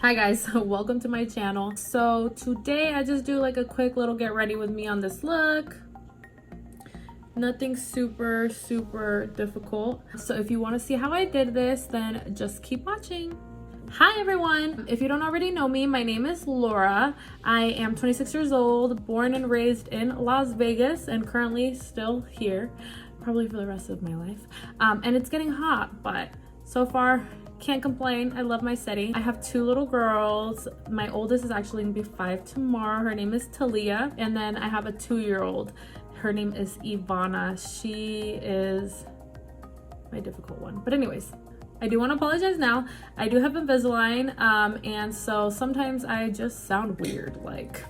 Hi guys, welcome to my channel. So today I just do like a quick little get ready with me on this look. Nothing super difficult. So if you want to see how I did this, then just keep watching. Hi everyone, if you don't already know me, my name is Laura. I am 26 years old, born and raised in Las Vegas, and currently still here, probably for the rest of my life. And it's getting hot, but so far can't complain. I love my city. I have two little girls. My oldest is actually gonna be 5 tomorrow. Her name is Talia. And then I have a 2-year-old. Her name is Ivana. She is my difficult one. But anyways, I do want to apologize now. I do have Invisalign, and so sometimes I just sound weird, like,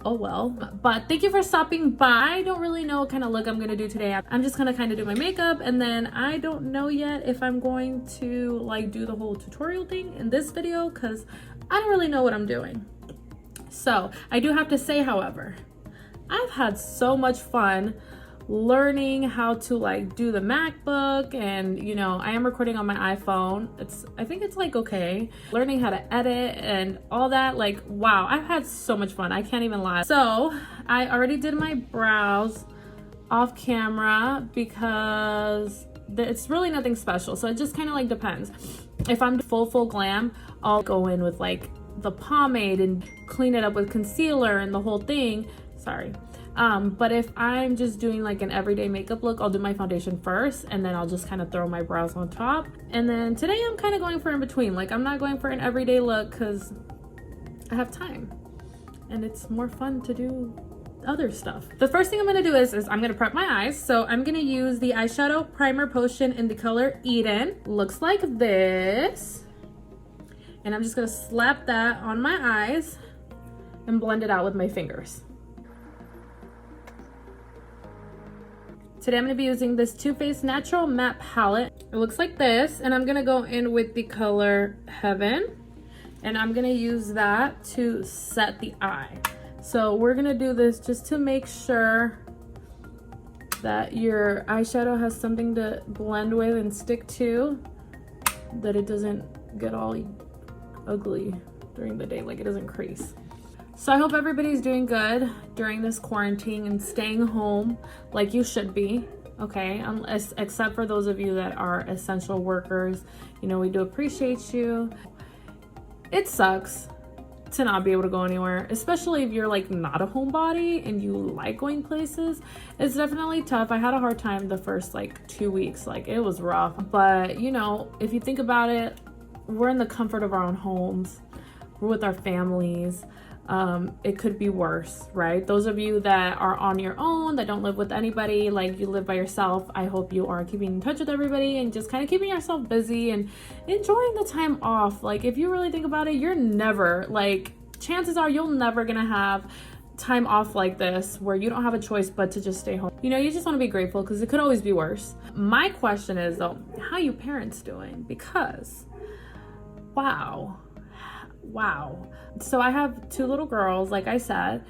oh well. But thank you for stopping by. I don't really know what kind of look I'm gonna do today. I'm just gonna kind of do my makeup, and then I don't know yet if I'm going to like do the whole tutorial thing in this video because I don't really know what I'm doing. So I do have to say, however, I've had so much fun learning how to like do the MacBook, and you know, I am recording on my iPhone. I think it's like okay. Learning how to edit and all that, like wow, I've had so much fun. I can't even lie. So I already did my brows off camera because it's really nothing special. So it just kind of like depends. If I'm full glam, I'll go in with like the pomade and clean it up with concealer and the whole thing. Sorry. But if I'm just doing like an everyday makeup look, I'll do my foundation first and then I'll just kind of throw my brows on top. And then today I'm kind of going for in between. Like I'm not going for an everyday look because I have time and it's more fun to do other stuff. The first thing I'm going to do is I'm going to prep my eyes. So I'm going to use the eyeshadow primer potion in the color Eden. Looks like this. And I'm just going to slap that on my eyes and blend it out with my fingers. Today I'm going to be using this Too Faced Natural Matte Palette. It looks like this, and I'm going to go in with the color Heaven, and I'm going to use that to set the eye. So we're going to do this just to make sure that your eyeshadow has something to blend with and stick to, that it doesn't get all ugly during the day, like it doesn't crease. So I hope everybody's doing good during this quarantine and staying home like you should be, okay? Except for those of you that are essential workers. You know, we do appreciate you. It sucks to not be able to go anywhere, especially if you're like not a homebody and you like going places. It's definitely tough. I had a hard time the first like 2 weeks, like it was rough. But you know, if you think about it, we're in the comfort of our own homes. We're with our families. It could be worse, right? Those of you that are on your own, that don't live with anybody, like you live by yourself, I hope you are keeping in touch with everybody and just kind of keeping yourself busy and enjoying the time off. Like if you really think about it, you're never, like chances are you're never gonna have time off like this where you don't have a choice but to just stay home. You know, you just want to be grateful because it could always be worse. My question is though, how you parents doing? Because wow. So I have 2 little girls, like I said.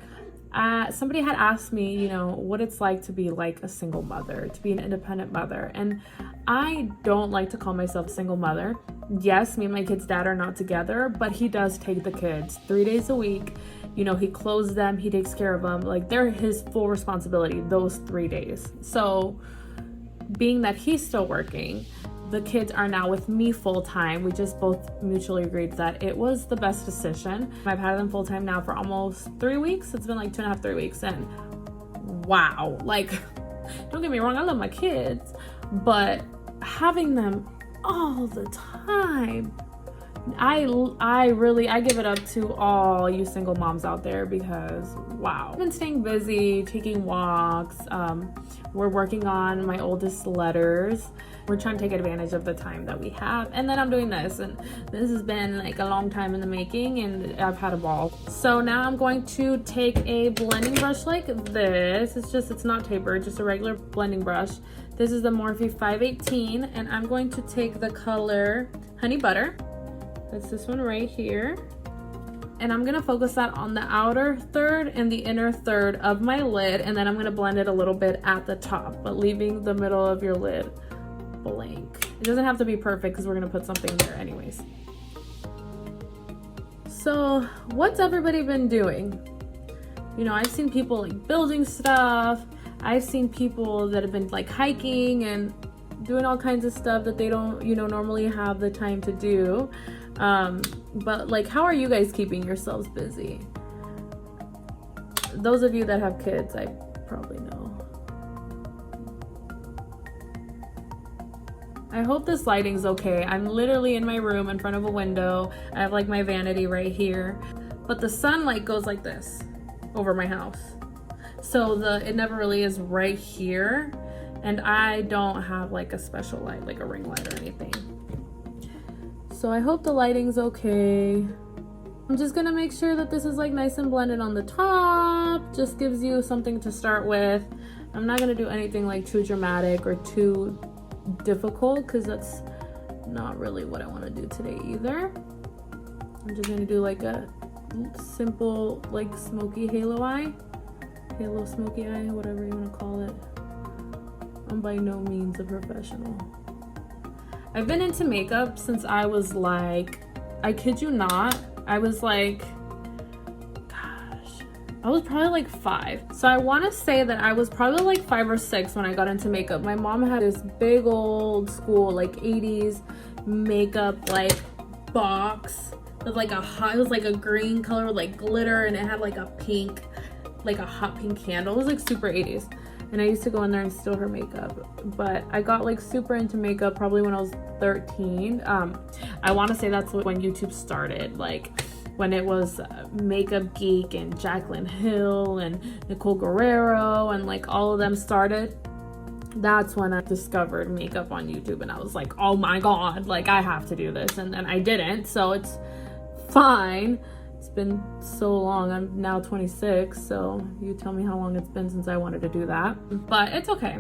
Somebody had asked me, you know, what it's like to be like a single mother, to be an independent mother. And I don't like to call myself a single mother. Yes, me and my kid's dad are not together, but he does take the kids 3 days a week. You know, he clothes them, he takes care of them. Like they're his full responsibility those 3 days. So being that he's still working, the kids are now with me full-time. We just both mutually agreed that it was the best decision. I've had them full-time now for almost 3 weeks. It's been like 2.5, 3 weeks, and wow, like don't get me wrong, I love my kids, but having them all the time, I give it up to all you single moms out there because wow. I've been staying busy, taking walks. We're working on my oldest letters. We're trying to take advantage of the time that we have. And then I'm doing this, and this has been like a long time in the making, and I've had a ball. So now I'm going to take a blending brush like this. It's not tapered, just a regular blending brush. This is the Morphe 518, and I'm going to take the color Honey Butter. That's this one right here. And I'm gonna focus that on the outer third and the inner third of my lid, and then I'm gonna blend it a little bit at the top, but leaving the middle of your lid blank. It doesn't have to be perfect because we're gonna put something there anyways. So what's everybody been doing? You know, I've seen people like building stuff. I've seen people that have been like hiking and doing all kinds of stuff that they don't, you know, normally have the time to do. But like, how are you guys keeping yourselves busy? Those of you that have kids, I probably know. I hope this lighting's okay. I'm literally in my room in front of a window. I have like my vanity right here, but the sunlight goes like this over my house. So it never really is right here. And I don't have like a special light, like a ring light or anything. So I hope the lighting's okay. I'm just gonna make sure that this is like nice and blended on the top. Just gives you something to start with. I'm not gonna do anything like too dramatic or too difficult because that's not really what I want to do today either. I'm just gonna do like a simple like smoky halo smoky eye, whatever you want to call it. I'm by no means a professional. I've been into makeup since I was like, I kid you not, I was like, I was probably like 5. So I want to say that I was probably like 5 or 6 when I got into makeup. My mom had this big old school like 80s makeup like box with like it was like a green color with like glitter, and it had like a pink, like a hot pink candle. It was like super 80s. And I used to go in there and steal her makeup. But I got like super into makeup probably when I was 13. I want to say that's when YouTube started, like when it was Makeup Geek and Jaclyn Hill and Nicole Guerrero and like all of them started. That's when I discovered makeup on YouTube, and I was like, oh my god, like I have to do this. And then I didn't, so it's fine. It's been so long. I'm now 26, so you tell me how long it's been since I wanted to do that, but it's okay.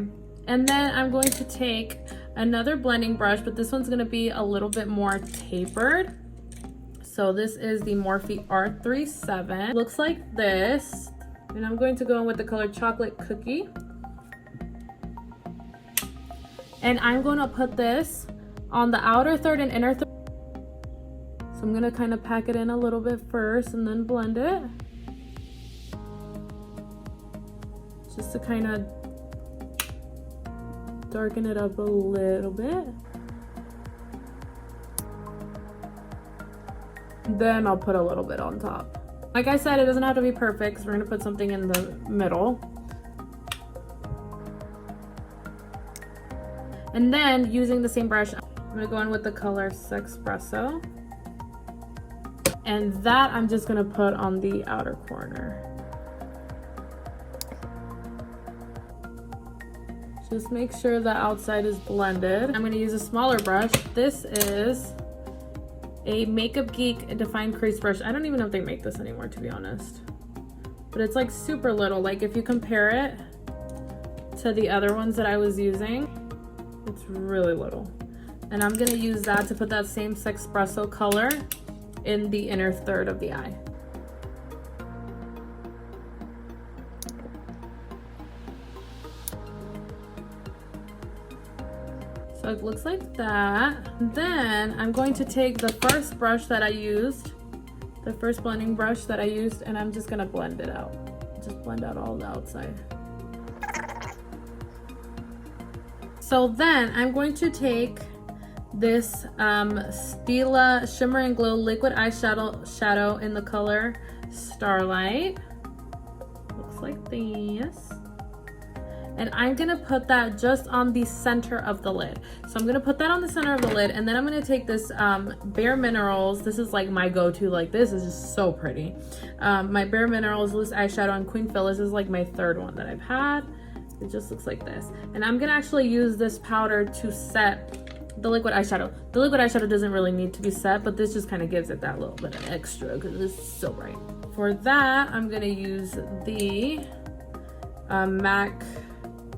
And then I'm going to take another blending brush, but this one's going to be a little bit more tapered. So this is the Morphe R37. Looks like this. And I'm going to go in with the color Chocolate Cookie. And I'm going to put this on the outer third and inner third. So I'm going to kind of pack it in a little bit first and then blend it. Just to kind of darken it up a little bit. Then I'll put a little bit on top. Like I said, it doesn't have to be perfect because we're going to put something in the middle. And then using the same brush, I'm going to go in with the color Sexpresso. And that I'm just going to put on the outer corner. Just make sure the outside is blended. I'm going to use a smaller brush. This is a Makeup Geek Defined Crease Brush. I don't even know if they make this anymore, to be honest. But it's like super little. Like if you compare it to the other ones that I was using, it's really little. And I'm gonna use that to put that same Sexpresso color in the inner third of the eye. So it looks like that. Then I'm going to take the first brush that I used, the first blending brush that I used, and I'm just gonna blend it out. Just blend out all the outside. So then I'm going to take this Stila Shimmer and Glow Liquid Eyeshadow in the color Starlight. Looks like this. And I'm gonna put that just on the center of the lid. So I'm gonna put that on the center of the lid, and then I'm gonna take this Bare Minerals. This is like my go-to, like this is just so pretty. My Bare Minerals loose eyeshadow on Queen Phyllis is like my 3rd one that I've had. It just looks like this. And I'm gonna actually use this powder to set the liquid eyeshadow. The liquid eyeshadow doesn't really need to be set, but this just kind of gives it that little bit of extra because it's so bright. For that, I'm gonna use the MAC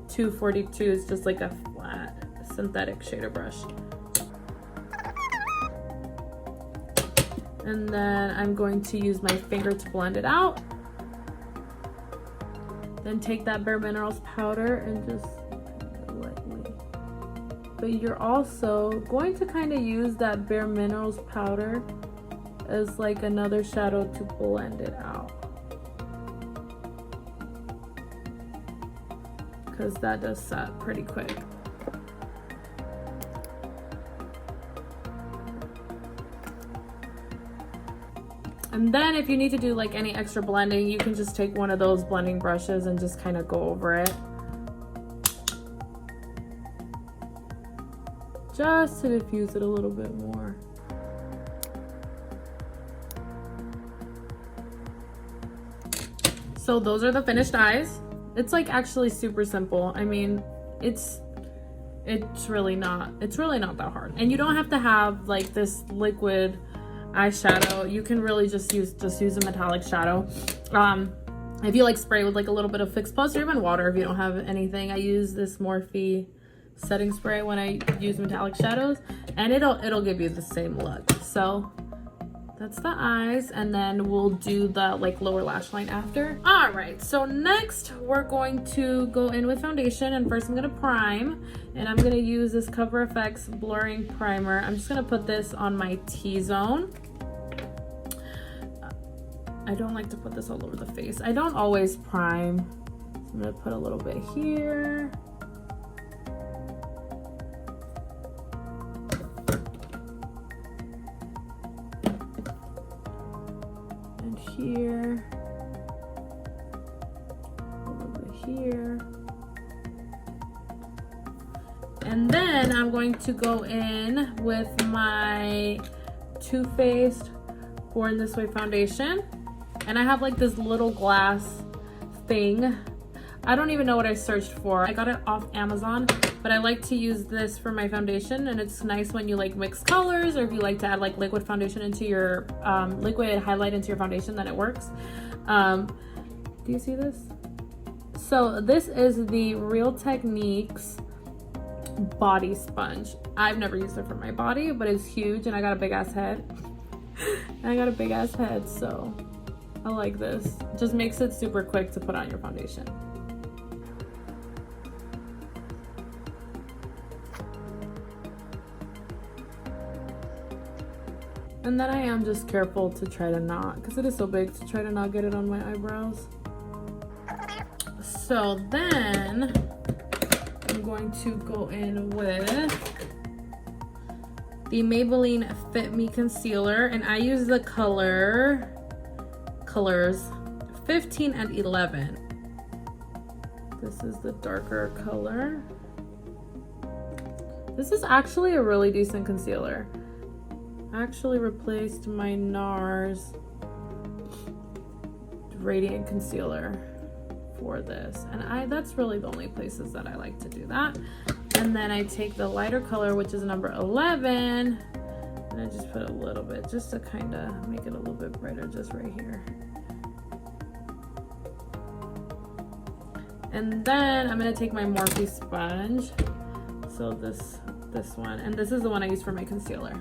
242. Is just like a flat synthetic shader brush. And then I'm going to use my finger to blend it out. Then take that Bare Minerals powder and just lightly. But you're also going to kind of use that Bare Minerals powder as like another shadow to blend it out, because that does set pretty quick. And then if you need to do like any extra blending, you can just take one of those blending brushes and just kind of go over it, just to diffuse it a little bit more. So those are the finished eyes. It's like actually super simple. I mean, it's really not that hard. And you don't have to have like this liquid eyeshadow. You can really just use a metallic shadow. If you like spray with like a little bit of Fix Plus or even water if you don't have anything. I use this Morphe setting spray when I use metallic shadows, and it'll give you the same look. So that's the eyes, and then we'll do the like lower lash line after. All right, so next we're going to go in with foundation, and first I'm gonna prime, and I'm gonna use this Cover FX blurring primer. I'm just gonna put this on my T-zone. I don't like to put this all over the face. I don't always prime. So I'm gonna put a little bit here. And here. A little bit here. And then I'm going to go in with my Too Faced Born This Way foundation. And I have like this little glass thing. I don't even know what I searched for. I got it off Amazon, but I like to use this for my foundation, and it's nice when you like mix colors, or if you like to add like liquid foundation into your liquid highlight into your foundation, then it works. Do you see this? So this is the Real Techniques body sponge. I've never used it for my body, but it's huge, and I got a big ass head. So I like this. It just makes it super quick to put on your foundation. And then I am just careful to try to not, because it is so big, to try to not get it on my eyebrows. So then I'm going to go in with the Maybelline Fit Me Concealer, and I use the colors 15 and 11. This is the darker color. This is actually a really decent concealer. I actually replaced my NARS Radiant Concealer for this, and that's really the only places that I like to do that. And then I take the lighter color, which is number 11, and I just put a little bit just to kind of make it a little bit brighter, just right here. And then I'm gonna take my Morphe sponge, so this one, and this is the one I use for my concealer.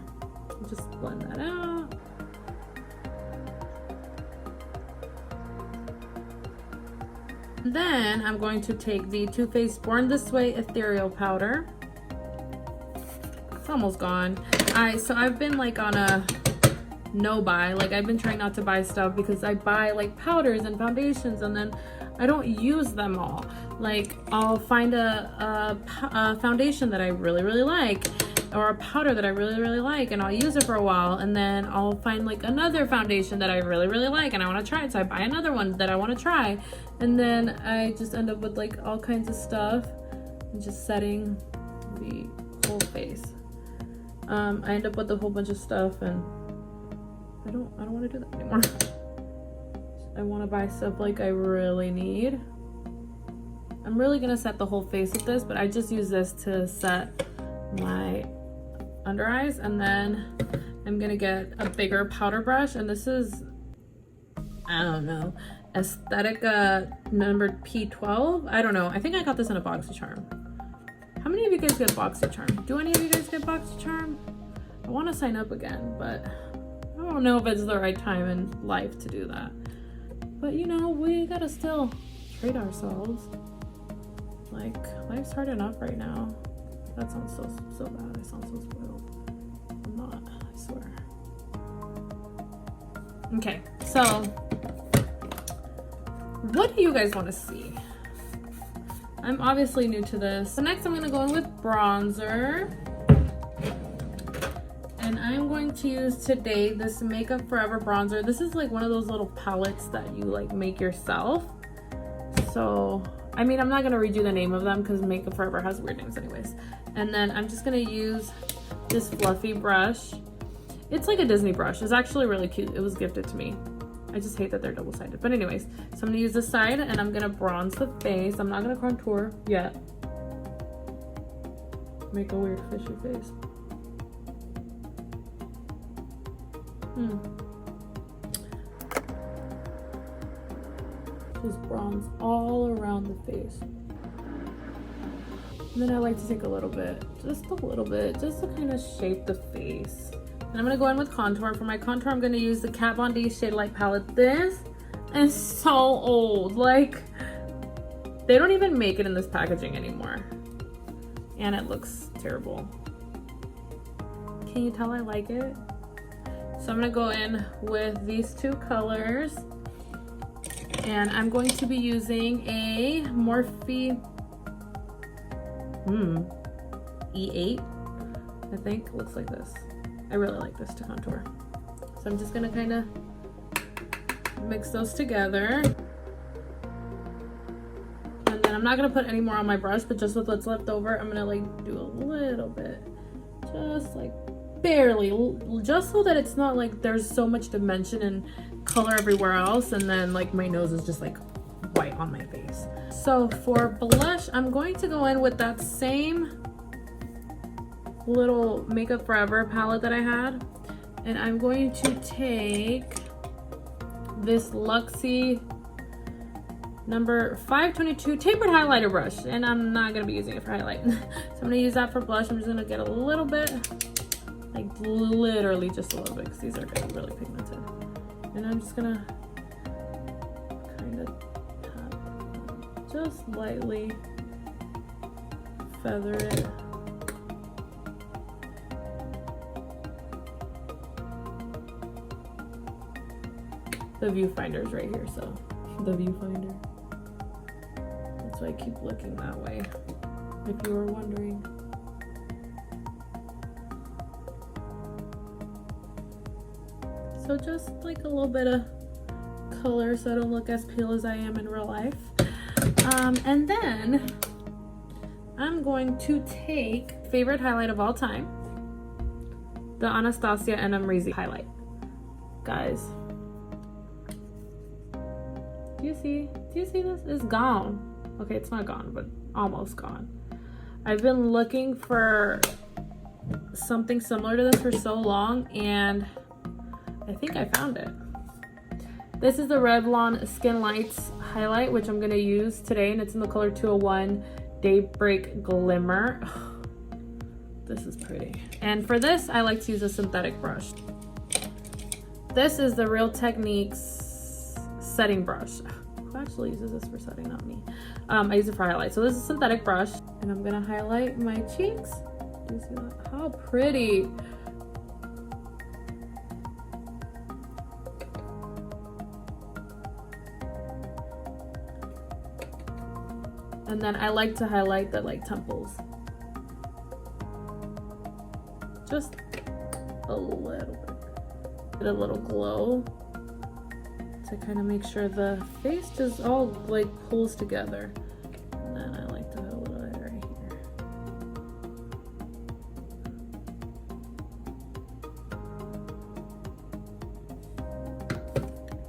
Just blend that out. Then I'm going to take the Too Faced Born This Way Ethereal powder. It's almost gone. So I've been like on a no buy. Like I've been trying not to buy stuff because I buy like powders and foundations and then I don't use them all. Like I'll find a foundation that I really like, or a powder that I really like, and I'll use it for a while, and then I'll find like another foundation that I really like and I want to try it, so I buy another one that I want to try, and then I just end up with like all kinds of stuff and just setting the whole face. I end up with a whole bunch of stuff, and I don't want to do that anymore. I want to buy stuff like I really need. I'm really gonna set the whole face with this, but I just use this to set my under eyes, and then I'm gonna get a bigger powder brush, and this is, I don't know, Aesthetica numbered P12. I don't know. I think I got this in a BoxyCharm. How many of you guys get BoxyCharm? Do any of you guys get BoxyCharm? I want to sign up again, but I don't know if it's the right time in life to do that. But you know, we gotta still treat ourselves. Like, life's hard enough right now. That sounds so bad. I sound so spoiled. I'm not, I swear. Okay, so what do you guys want to see? I'm obviously new to this. So next I'm gonna go in with bronzer. And I'm going to use today this Makeup Forever bronzer. This is like one of those little palettes that you like make yourself. So, I mean, I'm not gonna redo the name of them because Makeup Forever has weird names anyways. And then I'm just gonna use this fluffy brush. It's like a Disney brush. It's actually really cute. It was gifted to me. I just hate that they're double-sided. But anyways, so I'm gonna use this side and I'm gonna bronze the face. I'm not gonna contour yet. Make a weird fishy face. Just bronze all around the face. And then I like to take a little bit, just to kind of shape the face. And I'm gonna go in with contour. For my contour, I'm gonna use the Kat Von D Shade Light palette. This is so old. Like, they don't even make it in this packaging anymore. And it looks terrible. Can you tell I like it? So I'm gonna go in with these two colors. And I'm going to be using a Morphe E8, I think. It looks like this. I really like this to contour. So I'm just gonna kind of mix those together. And then I'm not gonna put any more on my brush, but just with what's left over, I'm gonna like do a little bit. Just like barely, just so that it's not like there's so much dimension and color everywhere else, and then like my nose is just like white on my face. So for blush, I'm going to go in with that same little Makeup Forever palette that I had, and I'm going to take this Luxie number 522 tapered highlighter brush, and I'm not gonna be using it for highlight. So I'm gonna use that for blush. I'm just gonna get a little bit, like literally just a little bit, because these are getting really pigmented. And I'm just gonna kind of tap, just lightly feather it. The viewfinder's right here, so the viewfinder. That's why I keep looking that way, if you were wondering. So just like a little bit of color so I don't look as pale as I am in real life. And then I'm going to take favorite highlight of all time, the Anastasia and Amrezy highlight. Guys, do you see this? It's gone. Okay, it's not gone, but almost gone. I've been looking for something similar to this for so long, and I think I found it. This is the Revlon Skin Lights highlight, which I'm gonna use today, and it's in the color 201 Daybreak Glimmer. This is pretty. And for this, I like to use a synthetic brush. This is the Real Techniques setting brush. Who actually uses this for setting? Not me. I use it for highlight. So this is a synthetic brush, and I'm gonna highlight my cheeks. Do you see that? How pretty. And then I like to highlight the like temples. Just a little bit. Get a little glow to kind of make sure the face just all like pulls together. And then I like to have a little bit right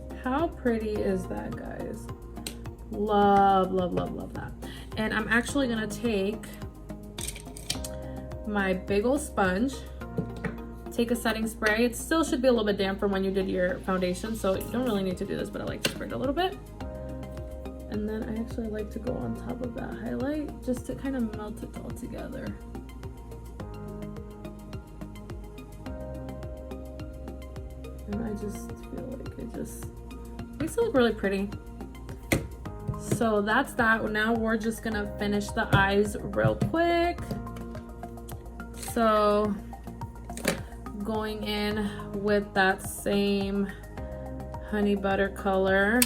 here. How pretty is that, guys? Love, love, love, love that. And I'm actually gonna take my big old sponge, take a setting spray. It still should be a little bit damp from when you did your foundation, so you don't really need to do this, but I like to spread it a little bit. And then I actually like to go on top of that highlight just to kind of melt it all together. And I just feel like it just makes it look really pretty. So that's that. Now we're just gonna finish the eyes real quick. So going in with that same honey butter color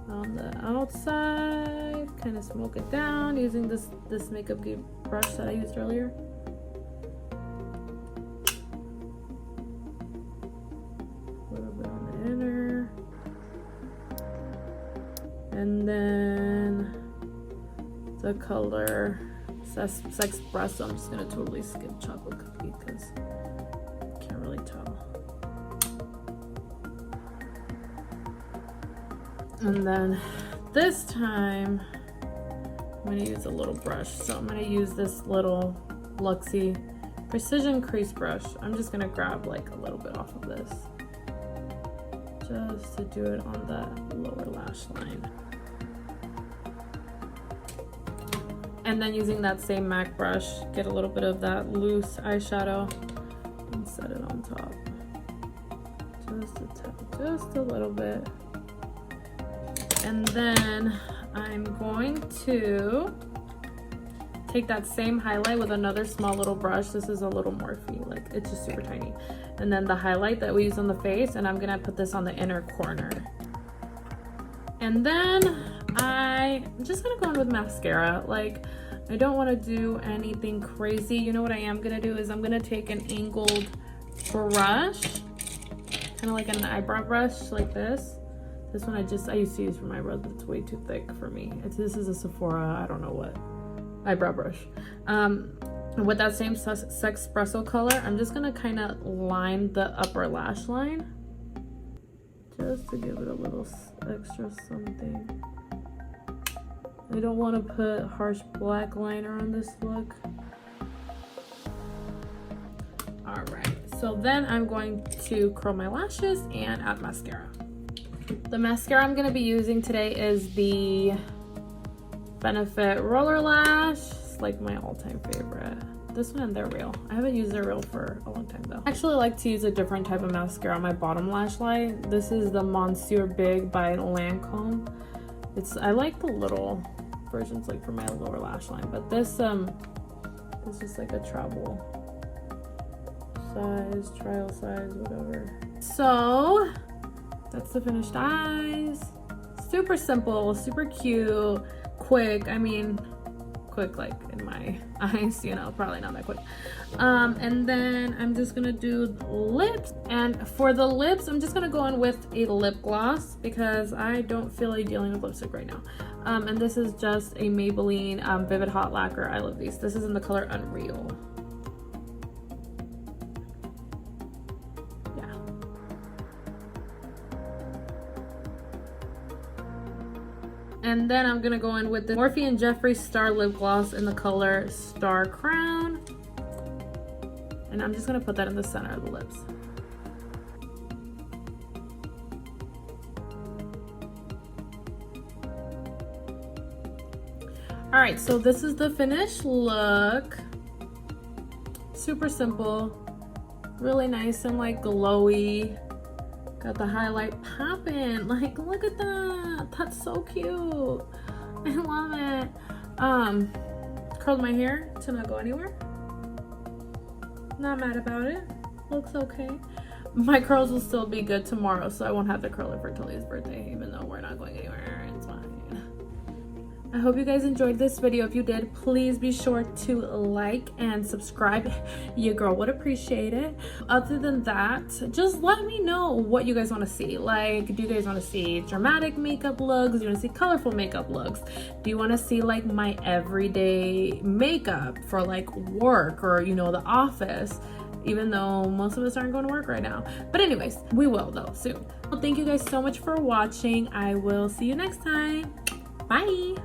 on the outside. Kind of smoke it down using this makeup brush that I used earlier. A little bit on the inner. And then the color Espresso. I'm just gonna totally skip chocolate cookie because I can't really tell. And then this time I'm gonna use a little brush. So I'm gonna use this little Luxie Precision Crease Brush. I'm just gonna grab like a little bit off of this just to do it on that lower lash line. And then using that same MAC brush, get a little bit of that loose eyeshadow and set it on top. Just a little bit. And then I'm going to take that same highlight with another small little brush. This is a little Morphe, like it's just super tiny. And then the highlight that we use on the face, and I'm gonna put this on the inner corner. And then I'm just gonna go in with mascara. Like, I don't want to do anything crazy. You know what I am gonna do is I'm gonna take an angled brush, kind of like an eyebrow brush, like this. This one I used to use for my eyebrows, but it's way too thick for me. This is a Sephora, I don't know what, eyebrow brush. With that same Espresso color, I'm just gonna kind of line the upper lash line, just to give it a little extra something. I don't want to put harsh black liner on this look. All right, so then I'm going to curl my lashes and add mascara. The mascara I'm going to be using today is the Benefit Roller Lash. It's like my all-time favorite. This one and their Real. I haven't used their Real for a long time though. I actually like to use a different type of mascara on my bottom lash line. This is the Monsieur Big by Lancome. I like the little versions like for my lower lash line, but this is just like a travel size, trial size, whatever. So that's the finished eyes. Super simple, super cute, quick. I mean, quick like in my eyes, you know, probably not that quick. And then I'm just gonna do the lips, and for the lips I'm just gonna go in with a lip gloss because I don't feel like dealing with lipstick right now. And this is just a Maybelline Vivid Hot Lacquer. I love these. This is in the color Unreal. Yeah. And then I'm gonna go in with the Morphe and Jeffree Star Lip Gloss in the color Star Crown. And I'm just gonna put that in the center of the lips. All right, so this is the finished look. Super simple, really nice and like glowy. Got the highlight popping. Like, look at that. That's so cute. I love it. Curled my hair to not go anywhere. Not mad about it. Looks okay. My curls will still be good tomorrow, so I won't have to curl it for Tully's birthday, even though we're not going anywhere. It's fine. I hope you guys enjoyed this video. If you did, please be sure to like and subscribe. Your girl would appreciate it. Other than that, just let me know what you guys want to see. Like, do you guys want to see dramatic makeup looks? Do you want to see colorful makeup looks? Do you want to see like my everyday makeup for like work or, you know, the office? Even though most of us aren't going to work right now. But anyways, we will though soon. Well, thank you guys so much for watching. I will see you next time. Bye.